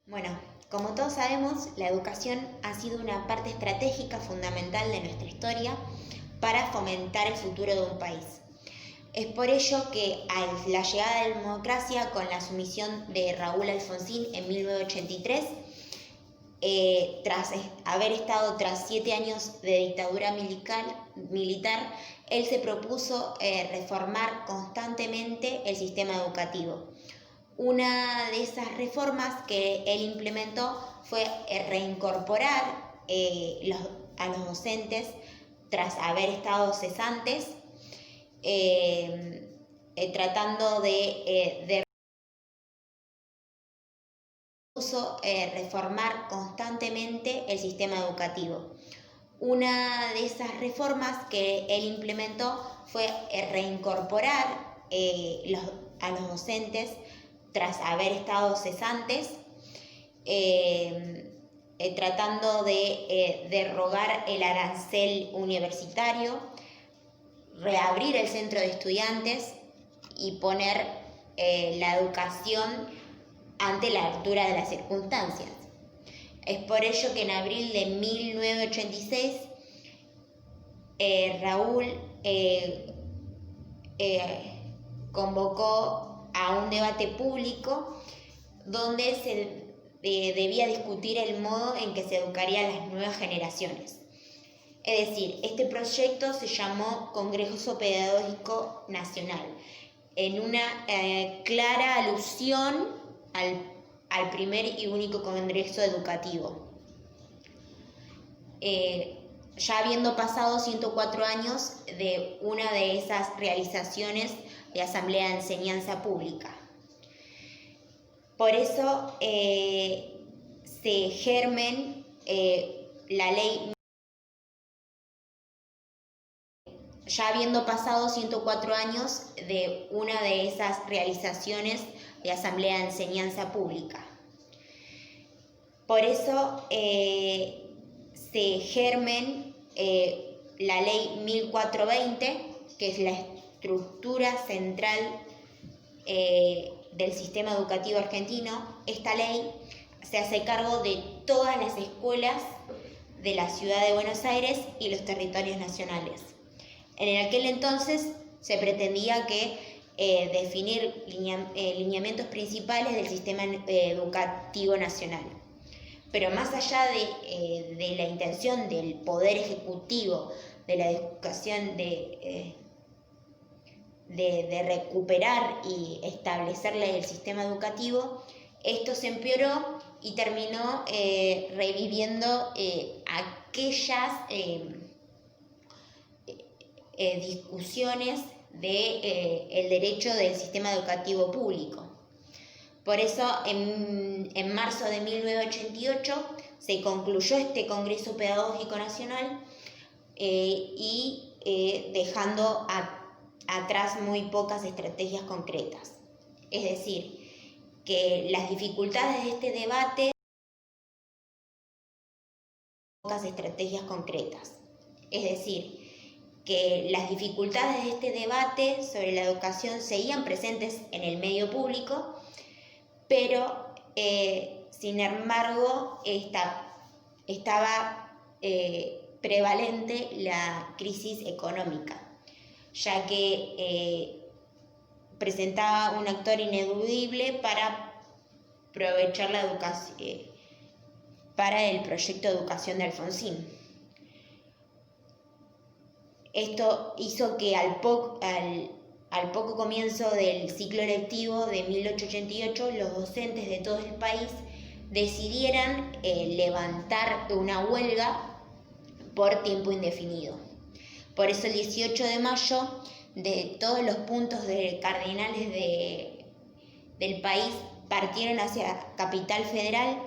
Bueno, como todos sabemos, la educación ha sido una parte estratégica fundamental de nuestra historia para fomentar el futuro de un país. Es por ello que a la llegada de la democracia con la sumisión de Raúl Alfonsín en 1983, tras haber estado tras 7 años de dictadura militar, él se propuso reformar constantemente el sistema educativo. Una de esas reformas que él implementó fue reincorporar a los docentes tras haber estado cesantes, tratando de reformar constantemente el sistema educativo. Una de esas reformas que él implementó fue reincorporar a los docentes tras haber estado cesantes, tratando de derogar el arancel universitario, reabrir el centro de estudiantes y poner la educación ante la altura de las circunstancias. Es por ello que en abril de 1986 Raúl convocó a un debate público donde se debía discutir el modo en que se educaría a las nuevas generaciones. Es decir, este proyecto se llamó Congreso Pedagógico Nacional, en una clara alusión al primer y único Congreso Educativo. Ya habiendo pasado 104 años de una de esas realizaciones de Asamblea de Enseñanza Pública. Por eso se germen la ley. Ya habiendo pasado 104 años de una de esas realizaciones de Asamblea de Enseñanza Pública. Por eso se germen la ley 1420, que es la estructura central del sistema educativo argentino. Esta ley se hace cargo de todas las escuelas de la ciudad de Buenos Aires y los territorios nacionales. En aquel entonces se pretendía definir lineamientos principales del sistema educativo nacional. Pero más allá de la intención del Poder Ejecutivo de la educación de recuperar y establecerle el sistema educativo, esto se empeoró y terminó reviviendo aquellas discusiones del derecho del sistema educativo público. Por eso, en marzo de 1988 se concluyó este Congreso Pedagógico Nacional dejando atrás muy pocas estrategias concretas. Es decir, que las dificultades de este debate, pocas estrategias concretas. Es decir, que las dificultades de este debate sobre la educación seguían presentes en el medio público, pero sin embargo estaba prevalente la crisis económica, ya que presentaba un actor ineludible para aprovechar la educación para el proyecto de educación de Alfonsín. Esto hizo que al poco comienzo del ciclo lectivo de 1888, los docentes de todo el país decidieran levantar una huelga por tiempo indefinido. Por eso el 18 de mayo, de todos los puntos cardinales del país partieron hacia Capital Federal,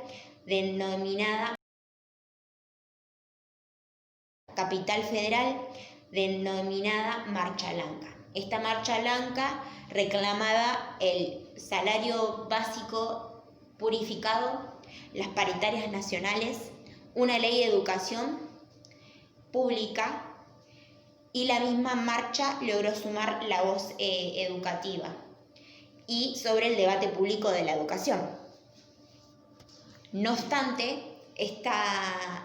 denominada Marcha Blanca. Esta Marcha Blanca reclamaba el salario básico purificado, las paritarias nacionales, una ley de educación pública, y la misma marcha logró sumar la voz educativa y sobre el debate público de la educación. No obstante, esta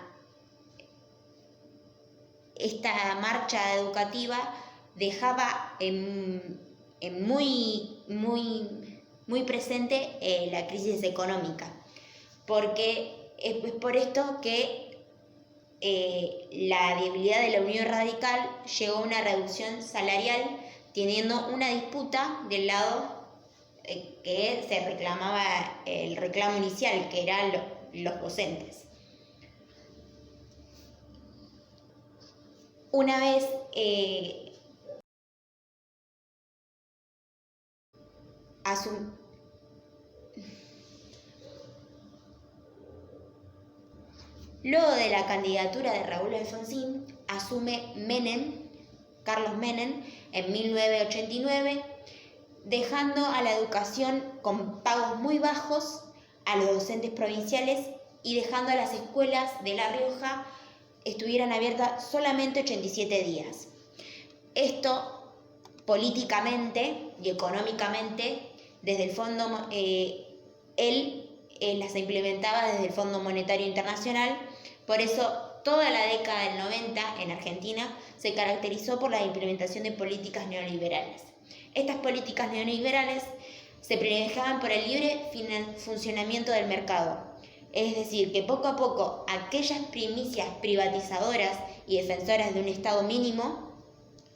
marcha educativa dejaba muy presente la crisis económica, porque es por esto que la debilidad de la Unión Radical llegó a una reducción salarial, teniendo una disputa del lado que se reclamaba, el reclamo inicial, que eran los docentes. Una vez luego de la candidatura de Raúl Alfonsín, asume Carlos Menem, en 1989, dejando a la educación con pagos muy bajos a los docentes provinciales y dejando a las escuelas de La Rioja estuvieran abiertas solamente 87 días. Esto, políticamente y económicamente, desde el fondo, él las implementaba desde el Fondo Monetario Internacional. Por eso, toda la década del 90 en Argentina se caracterizó por la implementación de políticas neoliberales. Estas políticas neoliberales se privilegiaban por el libre funcionamiento del mercado, es decir, que poco a poco aquellas primicias privatizadoras y defensoras de un Estado mínimo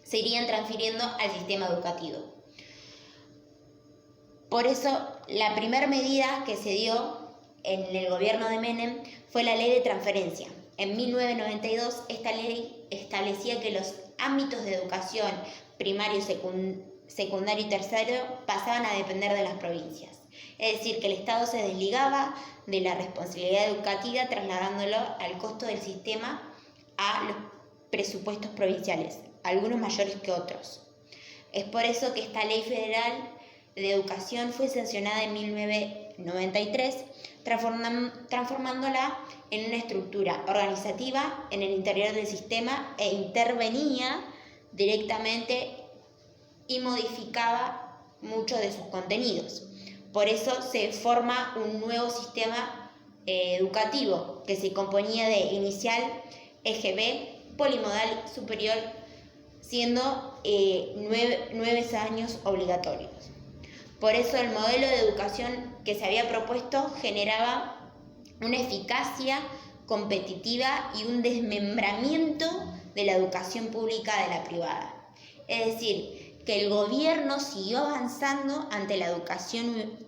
se irían transfiriendo al sistema educativo. Por eso, la primera medida que se dio en el gobierno de Menem fue la Ley de Transferencia. En 1992, esta ley establecía que los ámbitos de educación primario, secundario y terciario pasaban a depender de las provincias. Es decir, que el Estado se desligaba de la responsabilidad educativa, trasladándolo al costo del sistema a los presupuestos provinciales, algunos mayores que otros. Es por eso que esta Ley Federal de Educación fue sancionada en 1993, transformándola en una estructura organizativa en el interior del sistema e intervenía directamente y modificaba muchos de sus contenidos. Por eso se forma un nuevo sistema educativo que se componía de inicial, EGB, polimodal superior, siendo 9 años obligatorios. Por eso el modelo de educación que se había propuesto generaba una eficacia competitiva y un desmembramiento de la educación pública de la privada. Es decir, que el gobierno siguió avanzando ante la educación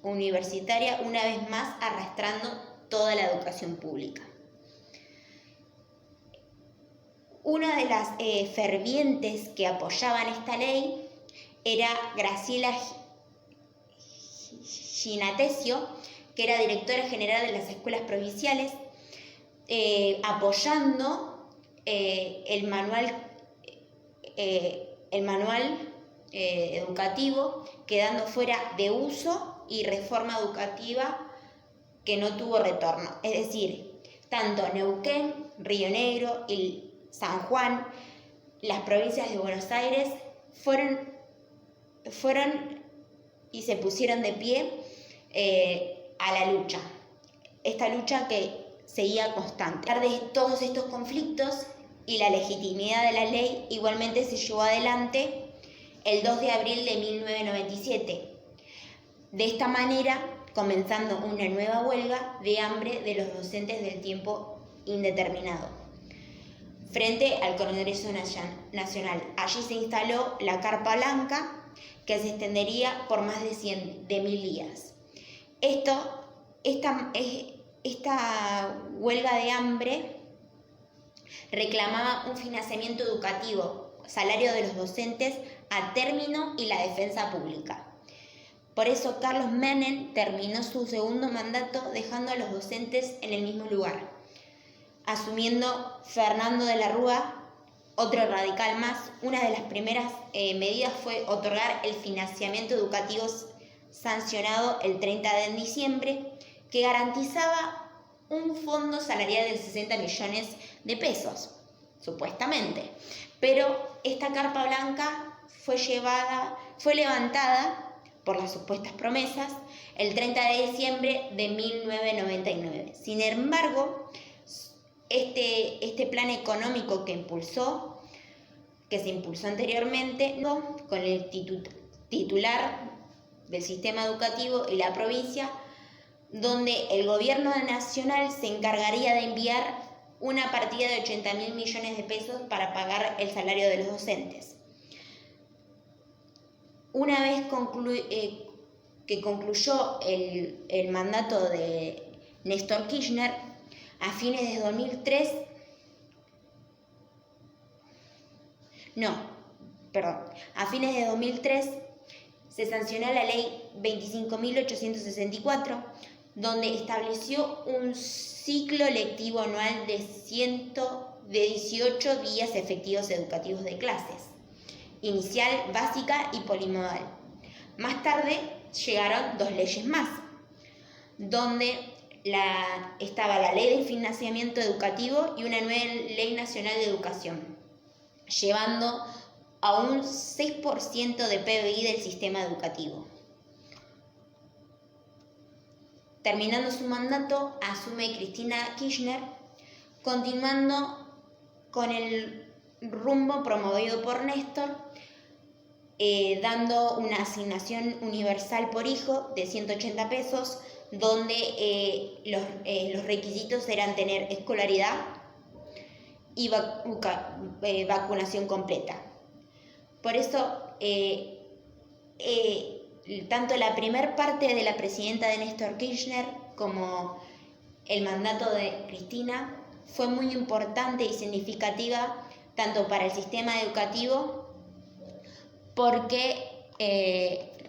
universitaria, una vez más arrastrando toda la educación pública. Una de las fervientes que apoyaban esta ley era Graciela Ginatesio, que era directora general de las escuelas provinciales, apoyando el manual educativo, quedando fuera de uso y reforma educativa que no tuvo retorno. Es decir, tanto Neuquén, Río Negro y San Juan, las provincias de Buenos Aires, fueron y se pusieron de pie a la lucha. Esta lucha que seguía constante. A pesar de todos estos conflictos y la legitimidad de la ley, igualmente se llevó adelante el 2 de abril de 1997. De esta manera, comenzando una nueva huelga de hambre de los docentes del tiempo indeterminado. Frente al Congreso Nacional. Allí se instaló la Carpa Blanca, que se extendería por más de 100.000 días. Esta huelga de hambre reclamaba un financiamiento educativo, salario de los docentes a término y la defensa pública. Por eso Carlos Menem terminó su segundo mandato dejando a los docentes en el mismo lugar, asumiendo Fernando de la Rúa, otro radical más. Una de las primeras medidas fue otorgar el financiamiento educativo sancionado el 30 de diciembre, que garantizaba un fondo salarial de 60 millones de pesos, supuestamente. Pero esta Carpa Blanca fue levantada por las supuestas promesas el 30 de diciembre de 1999. Sin embargo, este plan económico que se impulsó anteriormente, con el titular del sistema educativo y la provincia, donde el gobierno nacional se encargaría de enviar una partida de 80.000 millones de pesos para pagar el salario de los docentes. Una vez que concluyó el mandato de Néstor Kirchner, a fines de 2003 se sancionó la ley 25.864, donde estableció un ciclo lectivo anual de 18 días efectivos educativos de clases, inicial, básica y polimodal. Más tarde llegaron 2 leyes más, donde estaba la Ley del Financiamiento Educativo y una nueva Ley Nacional de Educación, llevando a un 6% de PBI del sistema educativo. Terminando su mandato, asume Cristina Kirchner, continuando con el rumbo promovido por Néstor, dando una asignación universal por hijo de 180 pesos, donde los requisitos eran tener escolaridad y vacunación completa. Por eso, tanto la primer parte de la presidenta de Néstor Kirchner como el mandato de Cristina fue muy importante y significativa tanto para el sistema educativo, porque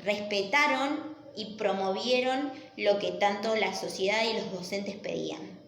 respetaron y promovieron lo que tanto la sociedad y los docentes pedían.